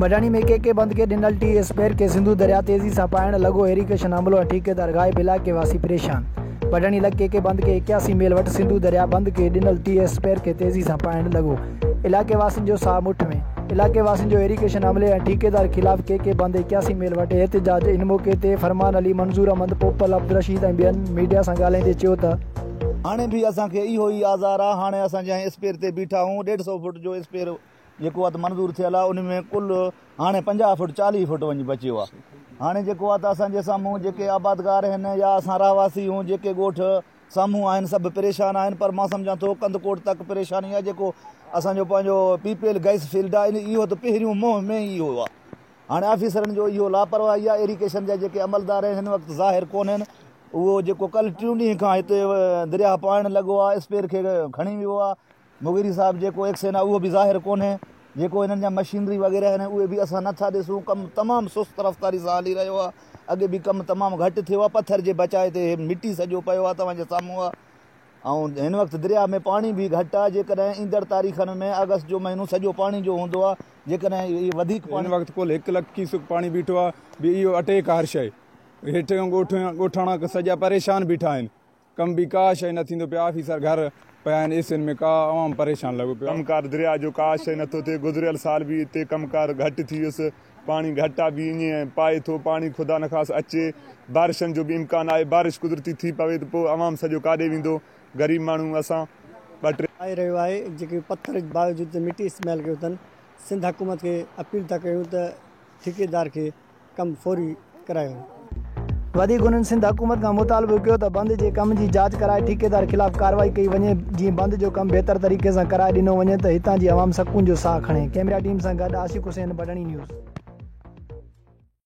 मडानी में के बंद के डिनल टी स्पेयर के सिंधु दरिया तेजी से पाइण लगो। इरिगेशन अमलो और ठेकेदार गायब, इलाके वासी परेशान। मडानी लग के बंद के 81 मील वट सिंधु दरिया बंद के डिनल टी स्पेयर के तेजी से पाइण लगो। इलाके वासिन जो साह मुठ में। इलाके वासिन जो इरिगेशन अमले और ठेकेदार खिलाफ के बंद 81 मील वट एहतजाज। इन मौके ते फरमान अली, मंजूर अहमद, पोपल, अब्दुल रशीद ऐं ॿियनि मीडिया सां ॻाल्हाईंदे चयो त हाणे भी असांखे इहो ई आज़ार आहे। हाणे असां जंहिं स्पेयर ते बीठा आहियूं 150 फुट जो स्पेयर जेको आहे त मंज़ूर थियल आहे। उन में कुल हाणे 50 फुट 40 फुट वञी बचियो आहे। हाणे जेको आहे त असांजे साम्हूं जेके आबादगार आहिनि या असां रहवासी आहियूं, जेके ॻोठ साम्हूं आहिनि, सभु परेशान आहिनि। पर मां सम्झां थो कंदकोट तक परेशानी आहे। जेको असांजो पंहिंजो पीपीएल गैस फील्ड आहे, इहो त पहिरियों मोह में ई इहो आहे। हाणे ऑफिसरनि जो इहो लापरवाही आहे। इरिगेशन जा जेके अमलदार आहिनि हिन वक़्तु ज़ाहिर कोन आहिनि। उहो जेको कल्ह 3 ॾींहं खां हिते दरिया पाइण लॻो आहे, स्पेयर खे खणी वियो आहे। मुगिरी साहिबु जेको एक्शन आहे उहो बि ज़ाहिर कोन्हे। जेको हिननि जा मशीनरी वग़ैरह आहिनि उहे बि असां नथा ॾिसूं। कमु तमामु सुस्त रफ़्तारी सां हली रहियो आहे। अॻे बि कमु तमामु घटि थियो आहे। पथर जे बचाए ते मिटी सॼो पियो आहे तव्हांजे साम्हूं आहे। ऐं हिन वक़्तु दरिया में पाणी बि घटि आहे। जेकॾहिं ईंदड़ तारीख़नि में अगस्त जो महीनो सॼो पाणी जो हूंदो आहे, जेकॾहिं इहे वधीक हिन वक़्तु कुल 1 लख क्यूसेक पाणी बीठो आहे। बि इहो अटेक हर शइ हेठि ॻोठाणा सॼा परेशान बीठा आहिनि। कम बि का शइ न थींदो पियो। ऑफिसर घर पिया आहिनि एसियुनि में, का आवाम परेशान लॻो पियो। कमकार दरिया जो का शइ नथो थिए। गुज़िरियल साल बि हिते कमकार घटि थी वियुसि। पाणी घटि आहे बि ईअं पाए थो पाणी, ख़ुदा न ख़ासि अचे। बारिशनि जो बि इम्कान आहे। बारिश कुदरती थी पवे त पोइ आवाम सॼो काॾे वेंदो। ग़रीब माण्हू असां 2-3 आई रहियो आहे। जेके पथर बावजूदि मिटी इस्तेमालु कयो अथनि। सिंध हुकूमत खे अपील था कयूं त ठेकेदार खे कमु फौरी करायो। वधीक उन्हनि सिंध हुकूमत खां मुतालबो कयो त बंद जे कम जी जांच कराए ठेकेदार खिलाफ़ कार्रवाई कई वञे, जीअं बंद जो कमु बहितर तरीक़े सां कराए ॾिनो वञे त हितां जी आवाम सकून जो साह खणे। कैमरा टीम सां गॾु आशिक़ हुसैन, मडानी न्यूज़।